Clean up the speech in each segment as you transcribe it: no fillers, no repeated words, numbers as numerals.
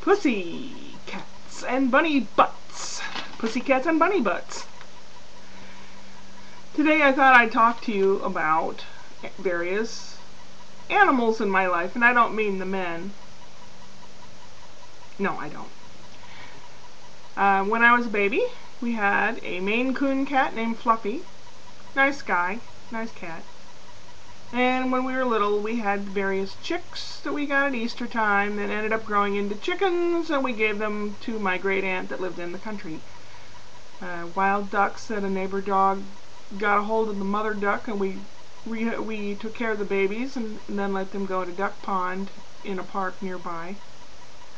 Pussy cats and bunny butts. Pussycats and bunny butts. Today I thought I'd talk to you about various animals in my life, and I don't mean the men. No, I don't. When I was a baby, we had a Maine Coon cat named Fluffy. Nice guy, nice cat. And when we were little, we had various chicks that we got at Easter time that ended up growing into chickens, and we gave them to my great aunt that lived in the country. Wild ducks that a neighbor dog got a hold of the mother duck, and we took care of the babies and then let them go to Duck Pond in a park nearby.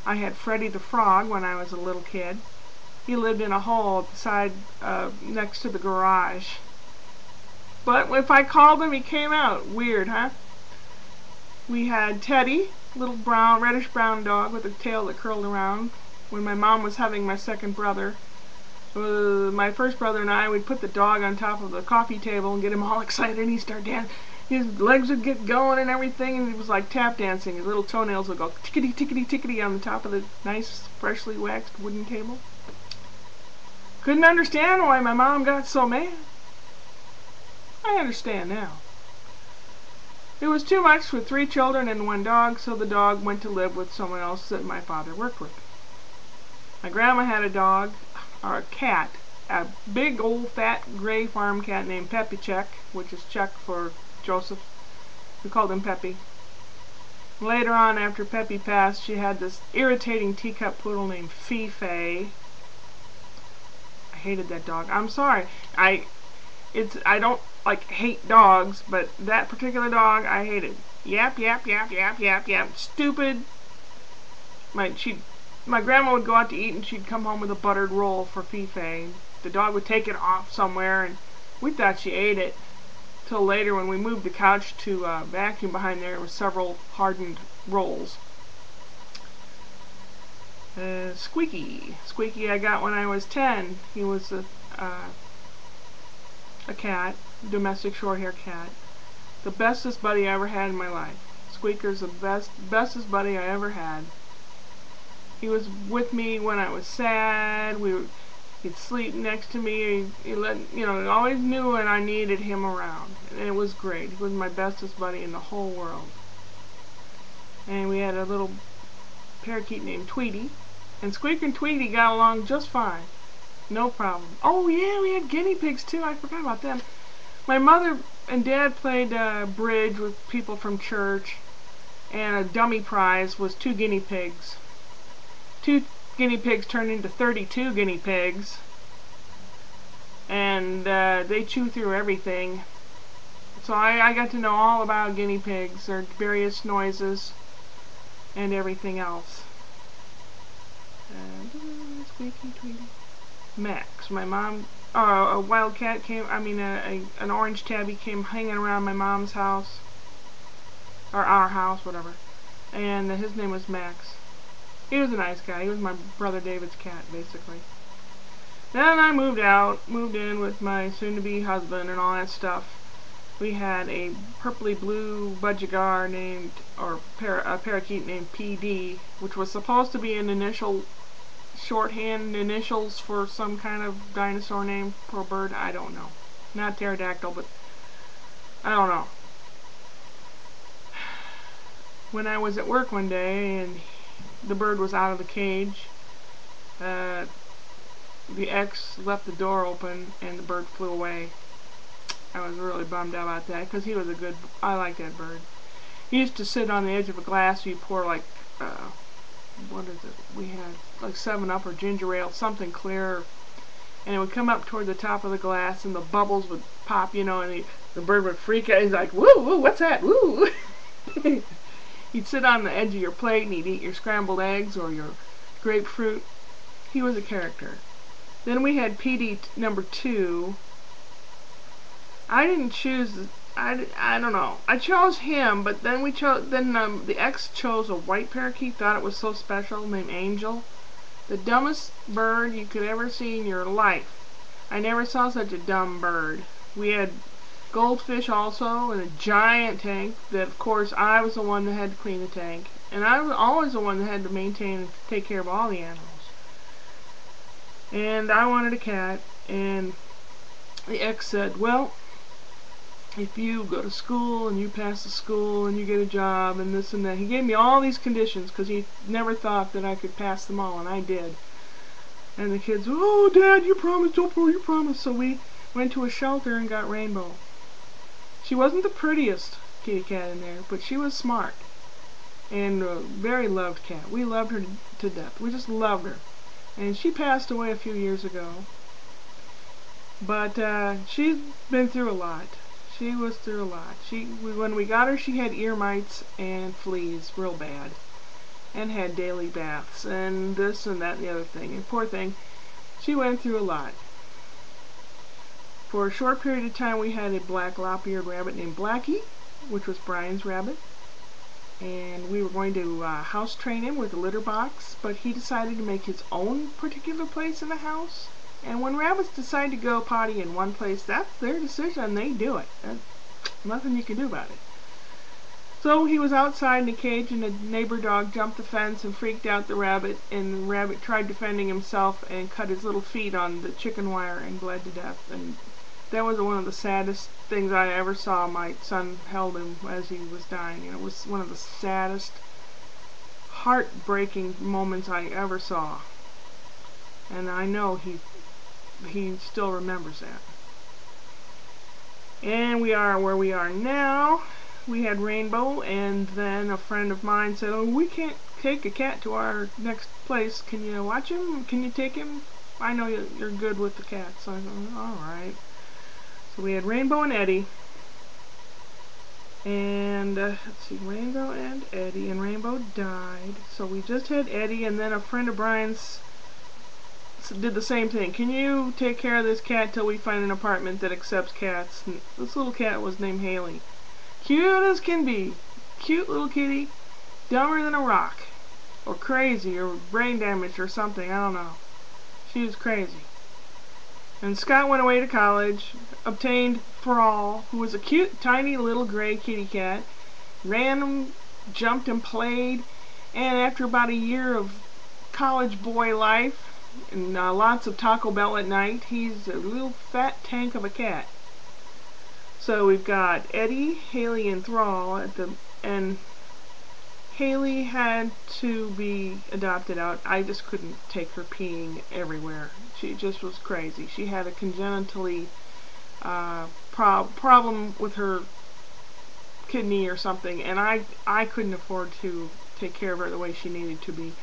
I had Freddie the Frog when I was a little kid. He lived in a hole at the side next to the garage. But if I called him, he came out. Weird, huh? We had Teddy, little brown, reddish-brown dog with a tail that curled around. When my mom was having my second brother, my first brother and I would put the dog on top of the coffee table and get him all excited, and he'd start dancing. His legs would get going and everything, and it was like tap dancing. His little toenails would go tickety, tickety, tickety on the top of the nice, freshly waxed wooden table. Couldn't understand why my mom got so mad. I understand now. It was too much with 3 children and 1 dog, so the dog went to live with someone else that my father worked with. My grandma had a dog, or a cat, a big old fat gray farm cat named Peppy Check, which is Czech for Joseph. We called him Peppy. Later on, after Peppy passed, she had this irritating teacup poodle named Fee-Fay. I hated that dog. I'm sorry. I don't hate dogs, but that particular dog I hated. Yap, yap, yap, yap, yap, yap. Stupid. My grandma would go out to eat, and she'd come home with a buttered roll for Fee-Fay. The dog would take it off somewhere, and we thought she ate it. Till later, when we moved the couch to vacuum behind there were several hardened rolls. Squeaky. Squeaky I got when I was 10. He was a cat, domestic short-hair cat. The bestest buddy I ever had in my life. Squeaker's the bestest buddy I ever had. He was with me when I was sad. He'd sleep next to me. He always knew when I needed him around. And it was great. He was my bestest buddy in the whole world. And we had a little parakeet named Tweety. And Squeaker and Tweety got along just fine. No problem. Oh yeah, we had guinea pigs too. I forgot about them. My mother and dad played bridge with people from church, and a dummy prize was 2 guinea pigs. 2 guinea pigs turned into 32 guinea pigs, and they chew through everything. So I got to know all about guinea pigs, their various noises, and everything else. Squeaky, Tweety. Max, my mom, a wild cat came, an orange tabby came hanging around my mom's house, or our house, whatever, and his name was Max. He was a nice guy. He was my brother David's cat, basically. Then I moved in with my soon-to-be husband and all that stuff. We had a purpley blue budgigar named, or a parakeet named PD, which was supposed to be an initial shorthand initials for some kind of dinosaur name for a bird. I don't know. Not pterodactyl, but I don't know. When I was at work one day and the bird was out of the cage, the ex left the door open and the bird flew away. I was really bummed out about that, because he was I liked that bird. He used to sit on the edge of a glass. You pour what is it? We had like 7-Up or ginger ale, something clear, and it would come up toward the top of the glass, and the bubbles would pop, and the bird would freak out. He's like, "Woo, woo, what's that? Woo!" He'd sit on the edge of your plate, and he'd eat your scrambled eggs or your grapefruit. He was a character. Then we had PD number 2. I didn't choose. I don't know. I chose him, but then the ex chose a white parakeet. Thought it was so special, named Angel. The dumbest bird you could ever see in your life. I never saw such a dumb bird. We had goldfish also in a giant tank that, of course, I was the one that had to clean the tank. And I was always the one that had to maintain and take care of all the animals. And I wanted a cat, and the ex said, well, if you go to school and you pass the school and you get a job and this and that. He gave me all these conditions because he never thought that I could pass them all, and I did. And the kids, oh, Dad, you promised, Oprah, you promised. So we went to a shelter and got Rainbow. She wasn't the prettiest kitty cat in there, but she was smart and a very loved cat. We loved her to death. We just loved her. And she passed away a few years ago. But she's been through a lot. She was through a lot. When we got her, she had ear mites and fleas real bad, and had daily baths and this and that and the other thing. And poor thing, she went through a lot. For a short period of time, we had a black lop-eared rabbit named Blackie, which was Brian's rabbit. And we were going to house train him with a litter box, but he decided to make his own particular place in the house. And when rabbits decide to go potty in one place, that's their decision, and they do it. There's nothing you can do about it. So he was outside in a cage, and a neighbor dog jumped the fence and freaked out the rabbit, and the rabbit tried defending himself and cut his little feet on the chicken wire and bled to death. And that was one of the saddest things I ever saw. My son held him as he was dying, and it was one of the saddest, heartbreaking moments I ever saw. And I know he still remembers that. And we are where we are now. We had Rainbow, and then a friend of mine said, oh, we can't take a cat to our next place. Can you watch him? Can you take him? I know you're good with the cats. So I thought, alright. So we had Rainbow and Eddie. And, let's see, Rainbow and Eddie. And Rainbow died. So we just had Eddie, and then a friend of Brian's did the same thing. Can you take care of this cat till we find an apartment that accepts cats? And this little cat was named Haley. Cute as can be. Cute little kitty. Dumber than a rock. Or crazy, or brain damaged, or something. I don't know. She was crazy. And Scott went away to college, obtained Thrall, who was a cute, tiny little gray kitty cat. Ran, jumped, and played. And after about a year of college boy life, and lots of Taco Bell at night, he's a little fat tank of a cat. So we've got Eddie, Haley, and Thrall and Haley had to be adopted out. I just couldn't take her peeing everywhere. She just was crazy. She had a congenitally problem with her kidney or something, and I couldn't afford to take care of her the way she needed to be.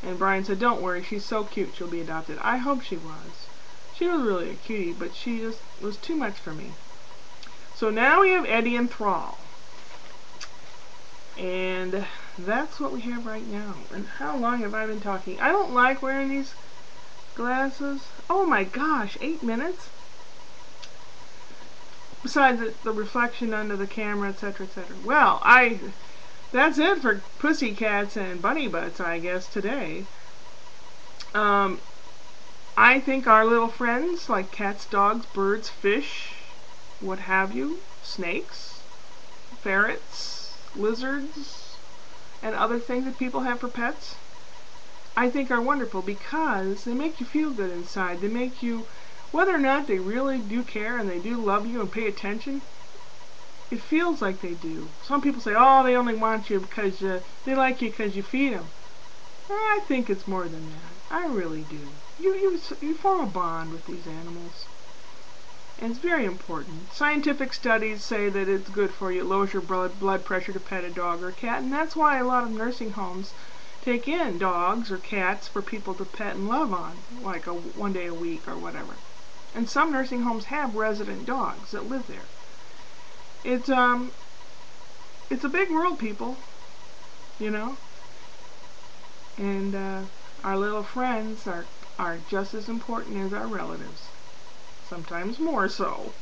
And Brian said, don't worry, she's so cute, she'll be adopted. I hope she was. She was really a cutie, but she just was too much for me. So now we have Eddie and Thrall. And that's what we have right now. And how long have I been talking? I don't like wearing these glasses. Oh my gosh, 8 minutes? Besides the reflection under the camera, etc., etc. Well, that's it for pussycats and bunny butts, I guess, today. I think our little friends, like cats, dogs, birds, fish, what have you, snakes, ferrets, lizards, and other things that people have for pets, I think are wonderful because they make you feel good inside. They make you, whether or not they really do care and they do love you and pay attention, it feels like they do. Some people say, oh, they only want you because they like you because you feed them. I think it's more than that. I really do. You form a bond with these animals. And it's very important. Scientific studies say that it's good for you. It lowers your blood pressure to pet a dog or a cat. And that's why a lot of nursing homes take in dogs or cats for people to pet and love on, like one day a week or whatever. And some nursing homes have resident dogs that live there. It's a big world, people, you know, and our little friends are just as important as our relatives, sometimes more so.